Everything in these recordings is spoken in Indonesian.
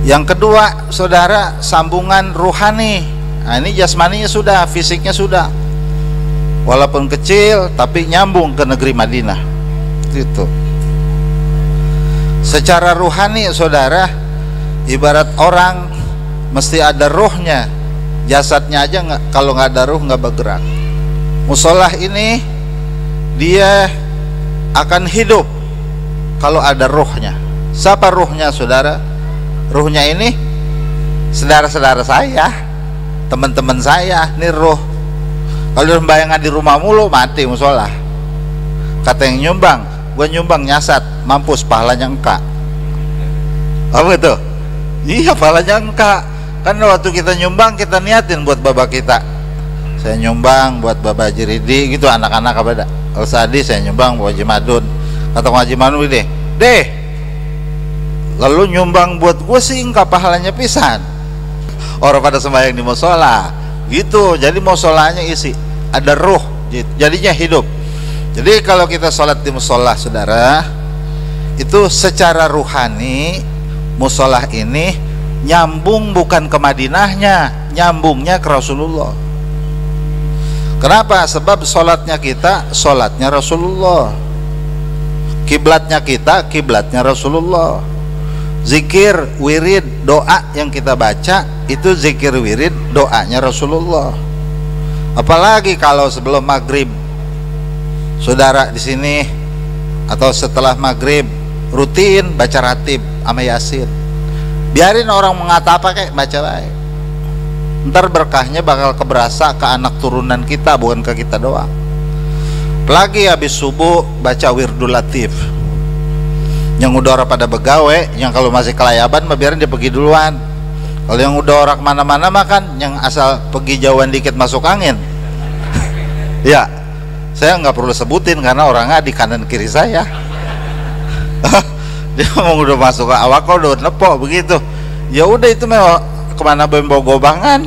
Yang kedua, saudara, sambungan ruhani. Nah, ini jasmaninya sudah, fisiknya sudah, walaupun kecil tapi nyambung ke negeri Madinah. Gitu. Secara ruhani, saudara, ibarat orang mesti ada ruhnya. Jasadnya aja nggak, kalau nggak ada ruh nggak bergerak. Musolah ini dia akan hidup kalau ada ruhnya. Siapa ruhnya, saudara? Ruhnya ini saudara-saudara saya, teman-teman saya. Ini ruh. Kalau sembayangan di rumah mulu, mati musola. Kata yang nyumbang, gue nyumbang nyasat, mampus, pahalanya engkak. Apa gitu? Iya, pahalanya engkak. Kan waktu kita nyumbang, kita niatin buat baba kita. Saya nyumbang buat baba Haji Ridi, gitu, anak-anak apa dah. Kalau Sadi saya nyumbang buat Haji Madun. Kata Haji Madun, deh, lalu nyumbang buat gue sih enggak, pahalanya pisan. Orang pada sembahyang di musola gitu. Jadi musolanya isi, ada ruh, jadinya hidup. Jadi kalau kita sholat di musola, saudara, itu secara ruhani musola ini nyambung bukan ke Madinahnya, nyambungnya ke Rasulullah. Kenapa? Sebab sholatnya kita sholatnya Rasulullah, kiblatnya kita kiblatnya Rasulullah. Zikir, wirid, doa yang kita baca itu zikir, wirid, doanya Rasulullah. Apalagi kalau sebelum maghrib, saudara di sini atau setelah maghrib rutin baca ratib sama yasin. Biarin orang mengata apa, kayak baca baik. Ntar berkahnya bakal keberasa ke anak turunan kita, bukan ke kita doang. Apalagi habis subuh baca wirdul latif. Yang udah orang pada begawe, yang kalau masih kelayaban mah biarin dia pergi duluan. Kalau yang udah orang kemana-mana mah kan yang asal pergi jauhan dikit masuk angin. Ya, saya nggak perlu sebutin karena orangnya di kanan kiri saya. Dia mau udah masuk ke awak, kok udah nepo begitu. Ya udah, itu mah kemana bawa gobangan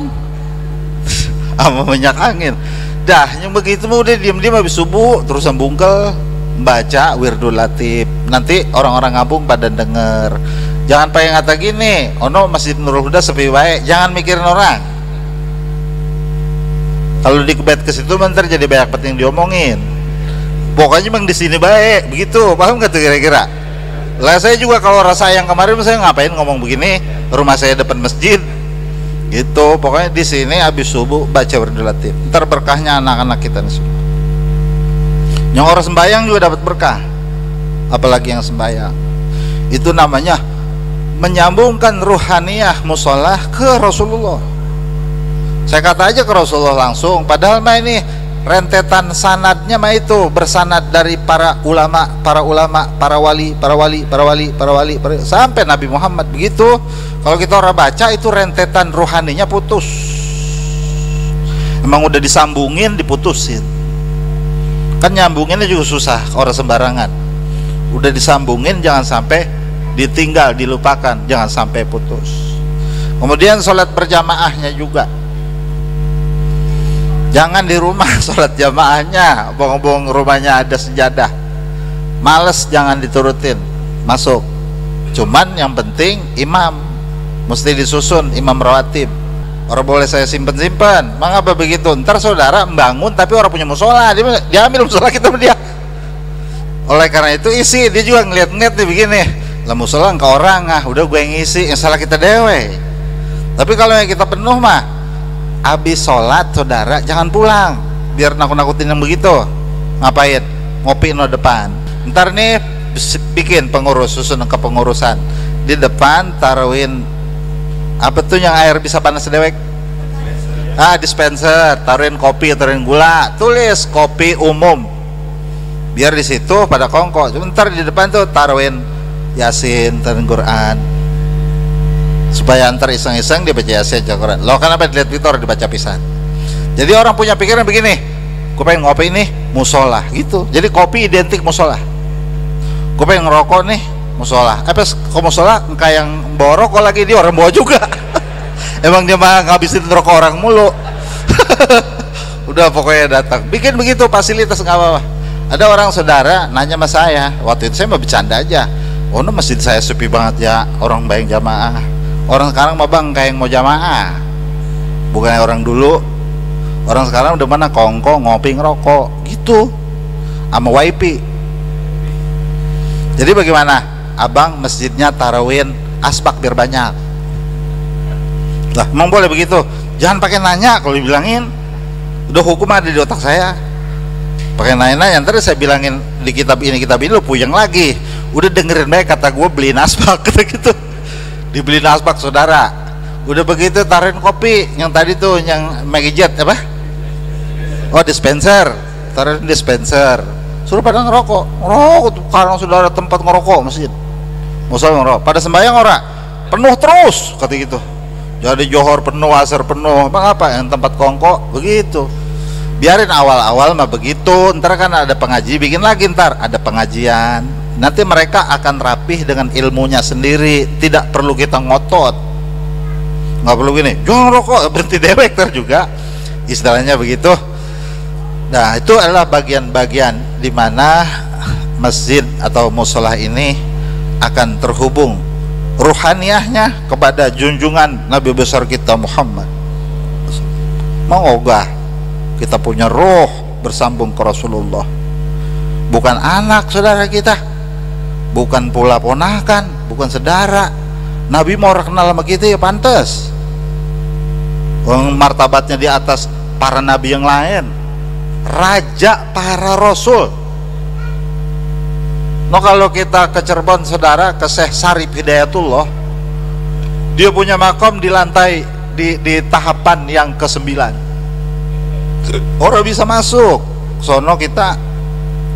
sama minyak angin. Dah, yang begitu mah udah diam-diam habis subuh terus sambungkel baca wirdul latif. Nanti orang-orang kampung pada denger. Jangan pengen kata gini, ono Masjid Nurul Huda sepi baik. Jangan mikirin orang. Kalau dikebet ke situ bentar jadi banyak penting diomongin. Pokoknya memang di sini baik, begitu. Paham gak tuh kira-kira? Lah saya juga kalau rasa yang kemarin saya ngapain ngomong begini, rumah saya depan masjid. Gitu. Pokoknya di sini habis subuh baca wirdul latif. Ntar berkahnya anak-anak kita nih semua. Yang orang sembahyang juga dapat berkah, apalagi yang sembahyang. Itu namanya menyambungkan ruhaniyah musolah ke Rasulullah. Saya kata aja ke Rasulullah langsung, padahal mah ini rentetan sanadnya mah itu bersanad dari para ulama, para wali, sampai Nabi Muhammad. Begitu. Kalau kita orang baca itu rentetan ruhaninya putus. Emang udah disambungin, diputusin. Kan nyambunginnya juga susah, orang sembarangan. Udah disambungin, jangan sampai ditinggal, dilupakan, jangan sampai putus. Kemudian sholat berjamaahnya juga, jangan di rumah sholat jamaahnya, bohong-bohong rumahnya ada sejadah, males, jangan diturutin, masuk. Cuman yang penting imam mesti disusun, imam rawatib. Orang boleh saya simpen-simpen, mengapa begitu? Ntar saudara membangun tapi orang punya musola, dia ambil musola kita sama dia. Oleh karena itu isi, dia juga ngeliat-ngeliat nih begini, lah musola ke orang, udah gue yang ngisi, yang salah kita dewe. Tapi kalau yang kita penuh mah, habis sholat saudara jangan pulang, biar nakut-nakutin yang begitu. Ngapain? Ngopi no depan. Ntar nih bikin pengurus, susun ke pengurusan di depan, taruhin apa tuh yang air bisa panas dewek, dispenser, taruhin kopi, taruhin gula, tulis kopi umum, biar di situ pada kongko. Sebentar di depan tuh taruhin yasin, taruhin Quran, supaya antar iseng-iseng dia baca yasin, baca Quran. Lo kan apa dilihat Victor dibaca pisan. Jadi orang punya pikiran begini, gue pengen ngopi nih musola gitu. Jadi kopi identik musola. Gue pengen ngerokok nih musola. Kok musola kayak yang bawa rokok lagi, dia orang bawa juga. Emang dia mah ngabisin rokok orang mulu. Udah pokoknya datang. Bikin begitu fasilitas nggak apa-apa. Ada orang saudara nanya sama saya, waktu itu saya mau bercanda aja. Oh, no, masjid saya sepi banget ya, orang bayang jamaah. Orang sekarang mah bang kayak yang mau jamaah, bukan orang dulu. Orang sekarang udah mana kongko ngopi ngerokok gitu sama wifi. Jadi bagaimana abang masjidnya tarawehin asbak biar banyak lah, emang boleh begitu? Jangan pakai nanya, kalau dibilangin udah hukum ada di otak saya. Pakai nanya-nanya, ntar saya bilangin di kitab ini lu puyeng lagi. Udah dengerin baik kata gue, beliin asbak kata gitu. Dibeliin asbak saudara. Udah begitu taruhin kopi yang tadi tuh yang Magijet apa? Oh dispenser, taruhin dispenser. Suruh pada ngerokok tuh karena sudah ada tempat ngerokok masjid. Musola ngerokok. Pada sembahyang ora penuh terus kata gitu. Jadi johor penuh, asar penuh. Emang apa yang tempat kongko begitu? Biarin awal-awal mah begitu. Ntar kan ada pengaji, bikin lagi ntar ada pengajian. Nanti mereka akan rapih dengan ilmunya sendiri. Tidak perlu kita ngotot. Nggak perlu gini, jangan rokok berhenti dewek ntar juga. Istilahnya begitu. Nah itu adalah bagian-bagian di mana masjid atau musola ini akan terhubung ruhaniyahnya kepada junjungan Nabi besar kita Muhammad. Mau ogah kita punya roh bersambung ke Rasulullah, bukan anak saudara kita, bukan pula ponakan, bukan saudara. Nabi mau orang kenal sama kita ya pantas, martabatnya di atas para nabi yang lain, raja para rasul. No, kalau kita ke Cirebon saudara, ke Syekh Sarif Hidayatullah, dia punya makom di lantai di tahapan yang ke-9. Orang bisa masuk sono, kita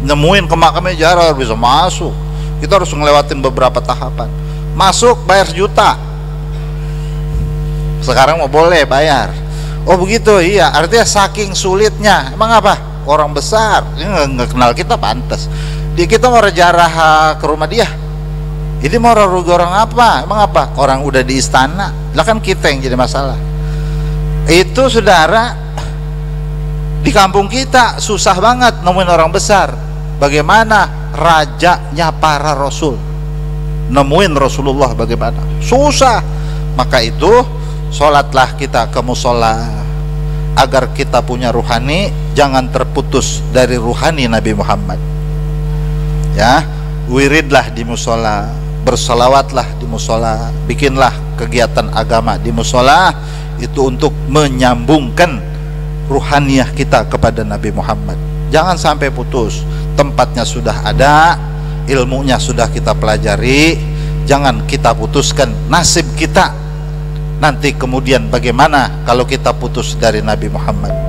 nemuin ke makamnya jarang bisa masuk. Kita harus ngelewatin beberapa tahapan. Masuk bayar sejuta. Sekarang mau boleh bayar. Oh begitu, iya. Artinya saking sulitnya. Emang apa? Orang besar ini nggak kenal kita pantas. Kita mau jarah ke rumah dia, ini mau rugi orang apa? Emang apa? Orang udah di istana, lah kan kita yang jadi masalah. Itu saudara, di kampung kita susah banget nemuin orang besar. Bagaimana rajanya para rasul, nemuin Rasulullah bagaimana? Susah. Maka itu sholatlah kita ke musola agar kita punya ruhani, jangan terputus dari ruhani Nabi Muhammad. Ya, wiridlah di musola, bersolawatlah di musola, bikinlah kegiatan agama di musola, itu untuk menyambungkan ruhaniyah kita kepada Nabi Muhammad. Jangan sampai putus. Tempatnya sudah ada, ilmunya sudah kita pelajari, jangan kita putuskan nasib kita. Nanti kemudian bagaimana kalau kita putus dari Nabi Muhammad?